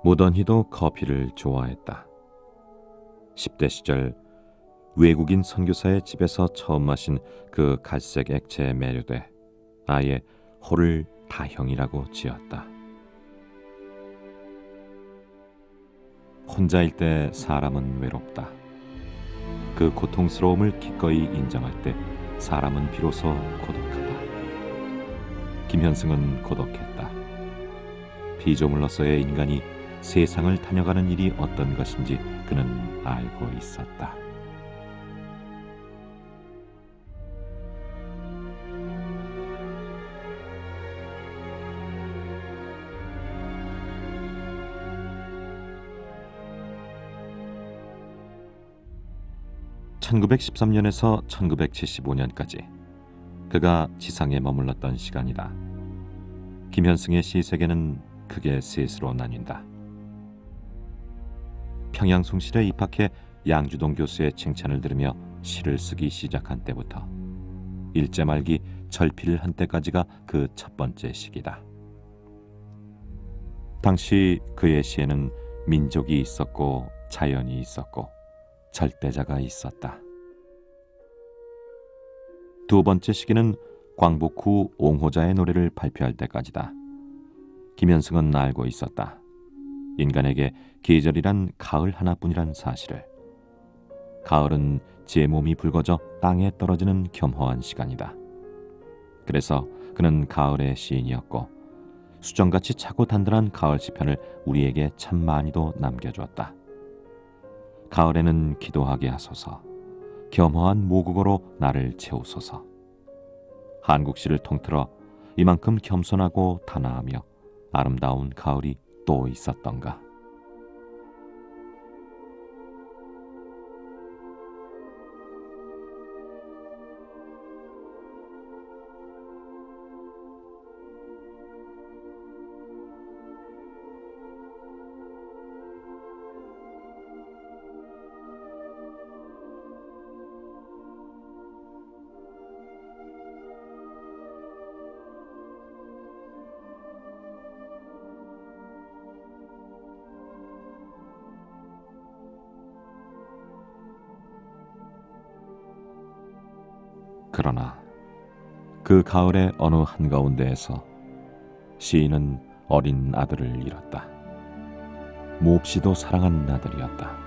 무던히도 커피를 좋아했다. 10대 시절 외국인 선교사의 집에서 처음 마신 그 갈색 액체에 매료돼 아예 호를 다형이라고 지었다. 혼자일 때 사람은 외롭다. 그 고통스러움을 기꺼이 인정할 때 사람은 비로소 고독하다. 김현승은 고독했다. 피조물로서의 인간이 세상을 다녀가는 일이 어떤 것인지 그는 알고 있었다. (1913년에서 1975년까지) 그가 지상에 머물렀던 시간이다. 김현승의 시 세계는 크게 셋으로 나뉜다. 평양숭실에 입학해 양주동 교수의 칭찬을 들으며 시를 쓰기 시작한 때부터 일제 말기 절필을 한 때까지가 그 첫 번째 시기다. 당시 그의 시에는 민족이 있었고 자연이 있었고 절대자가 있었다. 두 번째 시기는 광복 후 옹호자의 노래를 발표할 때까지다. 김현승은 알고 있었다. 인간에게 계절이란 가을 하나뿐이란 사실을. 가을은 제 몸이 붉어져 땅에 떨어지는 겸허한 시간이다. 그래서 그는 가을의 시인이었고 수정같이 차고 단단한 가을 시편을 우리에게 참 많이도 남겨주었다. 가을에는 기도하게 하소서. 겸허한 모국어로 나를 채우소서. 한국시를 통틀어 이만큼 겸손하고 단아하며 아름다운 가을이 또 있었던가. 그러나 그 가을의 어느 한가운데에서 시인은 어린 아들을 잃었다. 몹시도 사랑하는 아들이었다.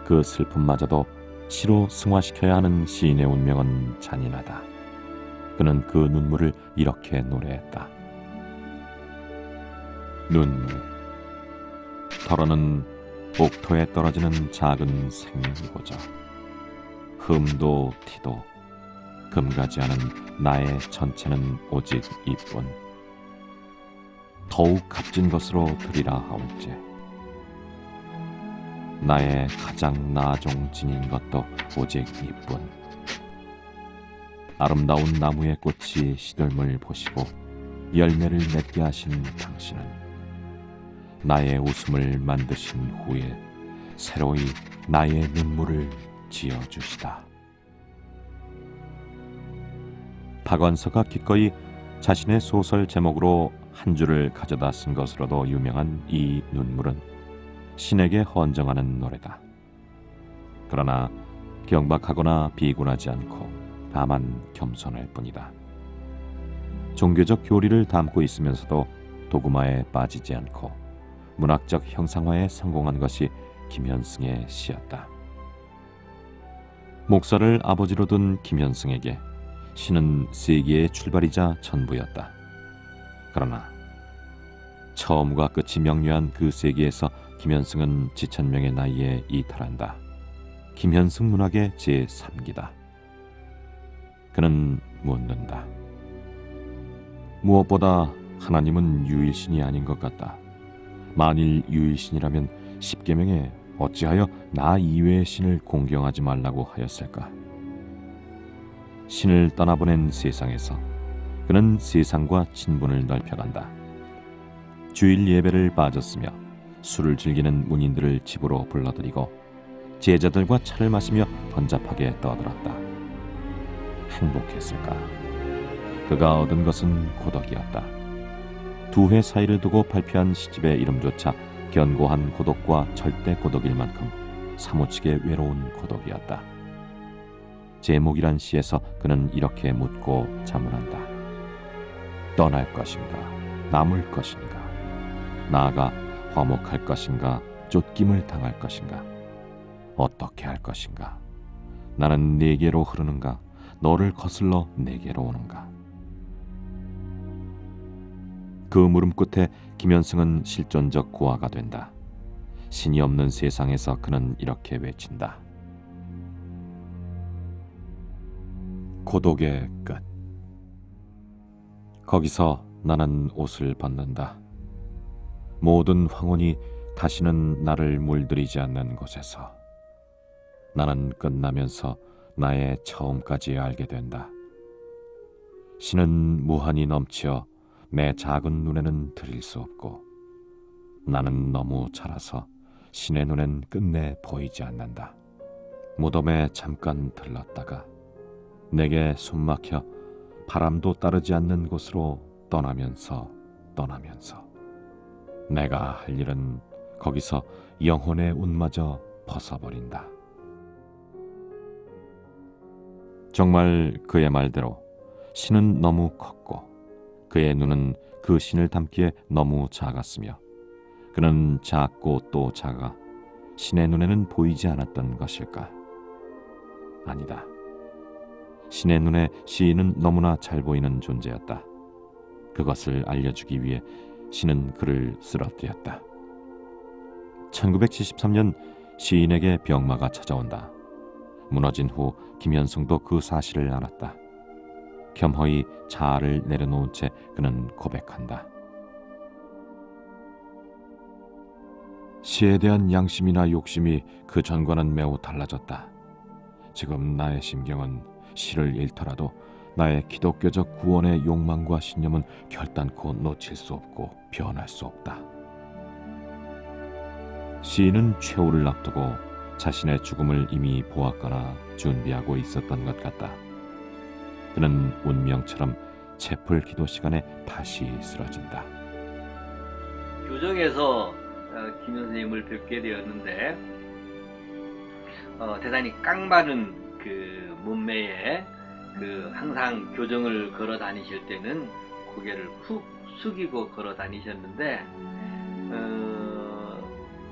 그 슬픔마저도 시로 승화시켜야 하는 시인의 운명은 잔인하다. 그는 그 눈물을 이렇게 노래했다. 눈물. 털어는 옥토에 떨어지는 작은 생명이고자 흠도 티도 금가지 않은 나의 전체는 오직 이뿐. 더욱 값진 것으로 드리라 하올지. 나의 가장 나종 지닌 것도 오직 이뿐. 아름다운 나무의 꽃이 시들물 보시고 열매를 맺게 하신 당신은 나의 웃음을 만드신 후에 새로이 나의 눈물을 지어주시다. 박완서가 기꺼이 자신의 소설 제목으로 한 줄을 가져다 쓴 것으로도 유명한 이 눈물은 신에게 헌정하는 노래다. 그러나 경박하거나 비굴하지 않고 다만 겸손할 뿐이다. 종교적 교리를 담고 있으면서도 도구마에 빠지지 않고 문학적 형상화에 성공한 것이 김현승의 시였다. 목사를 아버지로 둔 김현승에게 시는 세계의 출발이자 전부였다. 그러나 처음과 끝이 명료한 그 세계에서 김현승은 지천명의 나이에 이탈한다. 김현승 문학의 제3기다. 그는 묻는다. 무엇보다 하나님은 유일신이 아닌 것 같다. 만일 유일신이라면 십계명에 어찌하여 나 이외의 신을 공경하지 말라고 하였을까? 신을 떠나보낸 세상에서 그는 세상과 친분을 넓혀간다. 주일 예배를 빠졌으며 술을 즐기는 문인들을 집으로 불러들이고 제자들과 차를 마시며 번잡하게 떠들었다. 행복했을까? 그가 얻은 것은 고독이었다. 두 회 사이를 두고 발표한 시집의 이름조차 견고한 고독과 절대 고독일 만큼 사무치게 외로운 고독이었다. 제목이란 시에서 그는 이렇게 묻고 자문한다. 떠날 것인가, 남을 것인가, 나아가 화목할 것인가, 쫓김을 당할 것인가, 어떻게 할 것인가, 나는 네게로 흐르는가, 너를 거슬러 내게로 오는가. 그 물음 끝에 김현승은 실존적 고아가 된다. 신이 없는 세상에서 그는 이렇게 외친다. 고독의 끝. 거기서 나는 옷을 벗는다. 모든 황혼이 다시는 나를 물들이지 않는 곳에서 나는 끝나면서 나의 처음까지 알게 된다. 신은 무한히 넘치어 내 작은 눈에는 들일 수 없고 나는 너무 자라서 신의 눈엔 끝내 보이지 않는다. 무덤에 잠깐 들렀다가 내게 숨막혀 바람도 따르지 않는 곳으로 떠나면서 내가 할 일은 거기서 영혼의 옷마저 벗어버린다. 정말 그의 말대로 신은 너무 컸고 그의 눈은 그 신을 담기에 너무 작았으며 그는 작고 또 작아 신의 눈에는 보이지 않았던 것일까? 아니다. 신의 눈에 시인은 너무나 잘 보이는 존재였다. 그것을 알려주기 위해 신은 그를 쓰러뜨렸다. 1973년 시인에게 병마가 찾아온다. 무너진 후 김현승도 그 사실을 알았다. 겸허히 자아를 내려놓은 채 그는 고백한다. 시에 대한 양심이나 욕심이 그 전과는 매우 달라졌다. 지금 나의 심경은 시를 잃더라도 나의 기독교적 구원의 욕망과 신념은 결단코 놓칠 수 없고 변할 수 없다. 시인은 최후를 앞두고 자신의 죽음을 이미 보았거나 준비하고 있었던 것 같다. 그는 운명처럼 채플 기도 시간에 다시 쓰러진다. 교정에서 김 선생님을 뵙게 되었는데 대단히 깡마른 그 몸매에 항상 교정을 걸어 다니실 때는 고개를 훅 숙이고 걸어 다니셨는데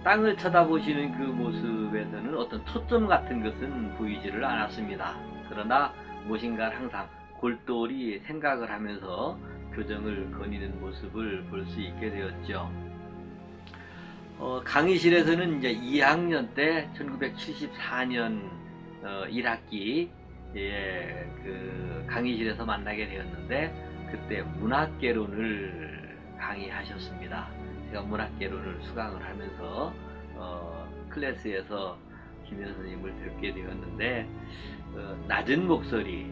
땅을 쳐다보시는 그 모습에서는 어떤 초점 같은 것은 보이지를 않았습니다. 그러나 무엇인가 항상 골똘히 생각을 하면서 교정을 거니는 모습을 볼 수 있게 되었죠. 강의실에서는 이제 2학년 때 1974년 1학기 그 강의실에서 만나게 되었는데 그때 문학개론을 강의하셨습니다. 제가 문학개론을 수강을 하면서 클래스에서 김현 선생님을 뵙게 되었는데 낮은 목소리,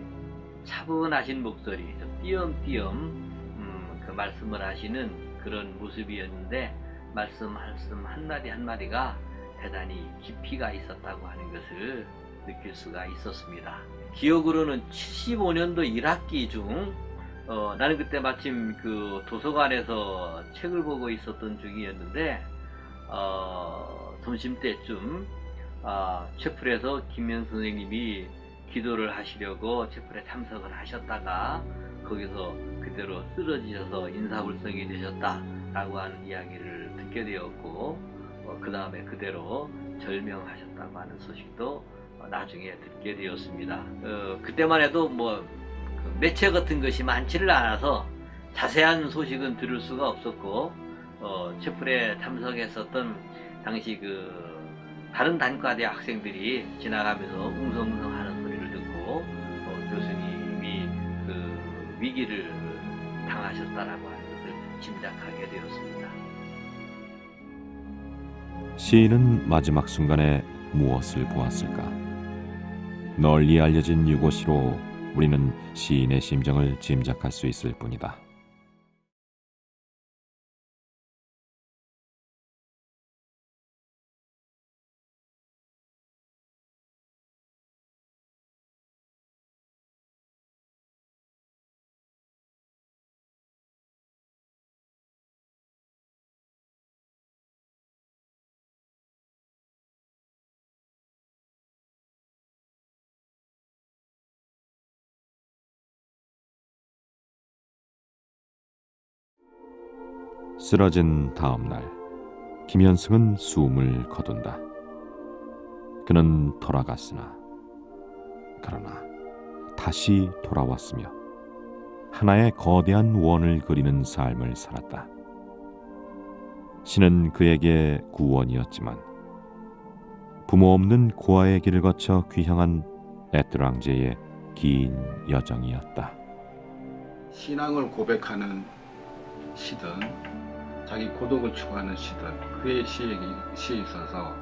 차분하신 목소리, 띄엄띄엄 그 말씀을 하시는 그런 모습이었는데 말씀 한마디 한마디가 대단히 깊이가 있었다고 하는 것을 느낄 수가 있었습니다. 기억으로는 75년도 1학기 중 나는 그때 마침 그 도서관에서 책을 보고 있었던 중이었는데 점심때쯤 채플에서 김현 선생님이 기도를 하시려고 채플에 참석을 하셨다가 거기서 그대로 쓰러지셔서 인사불성이 되셨다 라고 하는 이야기를 듣게 되었고 그 다음에 그대로 절명하셨다고 하는 소식도 나중에 듣게 되었습니다. 그때만 해도 뭐 매체 같은 것이 많지를 않아서 자세한 소식은 들을 수가 없었고 채플에 참석했었던 당시 그 다른 단과대 학생들이 지나가면서 웅성웅성하는 소리를 듣고 교수님이 그 위기를 당하셨다라고 하는 것을 짐작하게 되었습니다. 시인은 마지막 순간에 무엇을 보았을까? 널리 알려진 유고시로 우리는 시인의 심정을 짐작할 수 있을 뿐이다. 쓰러진 다음 날 김현승은 숨을 거둔다. 그는 돌아갔으나 그러나 다시 돌아왔으며 하나의 거대한 원을 그리는 삶을 살았다. 신은 그에게 구원이었지만 부모 없는 고아의 길을 거쳐 귀향한 에뚜랑제의 긴 여정이었다. 신앙을 고백하는 시든 자기 고독을 추구하는 시든 그의 시에 있어서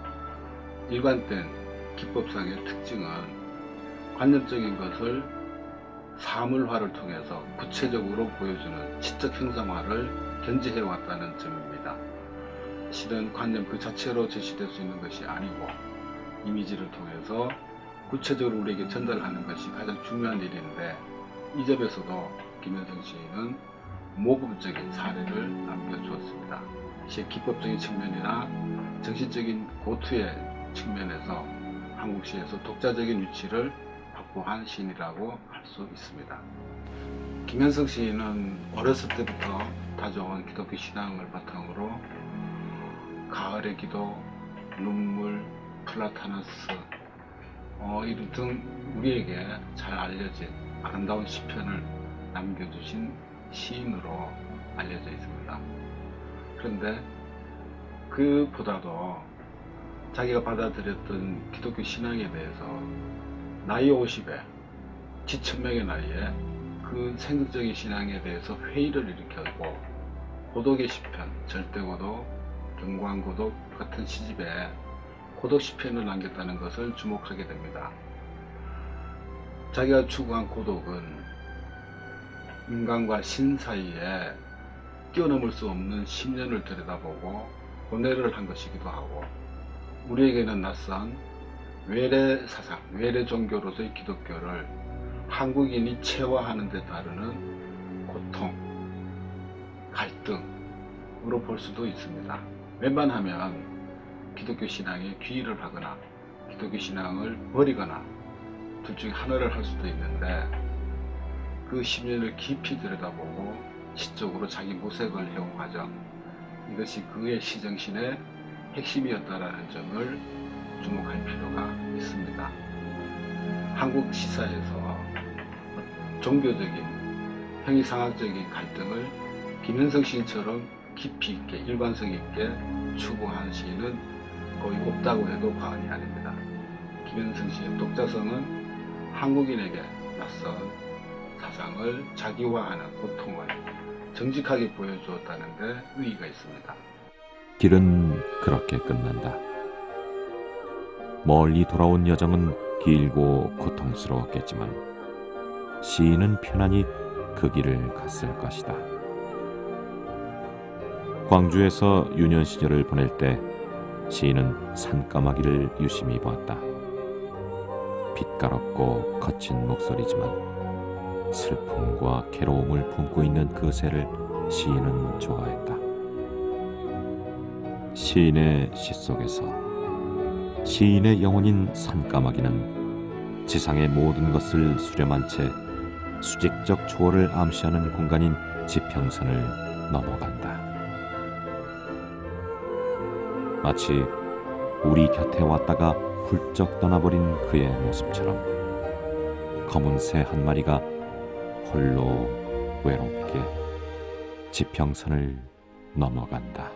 일관된 기법상의 특징은 관념적인 것을 사물화를 통해서 구체적으로 보여주는 시적 형상화를 견지해 왔다는 점입니다. 시는 관념 그 자체로 제시될 수 있는 것이 아니고 이미지를 통해서 구체적으로 우리에게 전달하는 것이 가장 중요한 일인데, 이 점에서도 김현승 시인은 모범적인 사례를 남겨주었습니다. 시의 기법적인 측면이나 정신적인 고투의 측면에서 한국 시에서 독자적인 위치를 확보한 시인이라고 할 수 있습니다. 김현승 시인은 어렸을 때부터 다져온 기독교 신앙을 바탕으로 가을의 기도, 눈물, 플라타나스 이런 등 우리에게 잘 알려진 아름다운 시편을 남겨주신 시인으로 알려져 있습니다. 그런데 그보다도 자기가 받아들였던 기독교 신앙에 대해서 나이 50에 지천명의 나이에 그 생극적인 신앙에 대해서 회의를 일으켰고, 고독의 시편, 절대고독, 경광고독 같은 시집에 고독 시편을 남겼다는 것을 주목하게 됩니다. 자기가 추구한 고독은 인간과 신 사이에 뛰어넘을 수 없는 심연을 들여다보고 고뇌를 한 것이기도 하고, 우리에게는 낯선 외래 사상, 외래 종교로서의 기독교를 한국인이 체화하는 데 따르는 고통, 갈등으로 볼 수도 있습니다. 웬만하면 기독교 신앙에 귀의를 하거나 기독교 신앙을 버리거나 둘 중에 하나를 할 수도 있는데, 그 심연을 깊이 들여다보고 시적으로 자기 모색을 해온 과정, 이것이 그의 시정신의 핵심이었다라는 점을 주목할 필요가 있습니다. 한국 시사에서 종교적인, 형이상학적인 갈등을 김현승 시인처럼 깊이 있게, 일관성 있게 추구한 시인은 거의 없다고 해도 과언이 아닙니다. 김현승 시의 독자성은 한국인에게 낯선 사상을 자기화하는 고통을 정직하게 보여주었다는 데 의의가 있습니다. 길은 그렇게 끝난다. 멀리 돌아온 여정은 길고 고통스러웠겠지만 시인은 편안히 그 길을 갔을 것이다. 광주에서 유년 시절을 보낼 때 시인은 산까마귀를 유심히 보았다. 빛깔없고 거친 목소리지만 슬픔과 괴로움을 품고 있는 그 새를 시인은 좋아했다. 시인의 시 속에서 시인의 영혼인 산까마귀는 지상의 모든 것을 수렴한 채 수직적 초월을 암시하는 공간인 지평선을 넘어간다. 마치 우리 곁에 왔다가 훌쩍 떠나버린 그의 모습처럼 검은 새 한 마리가 홀로 외롭게 지평선을 넘어간다.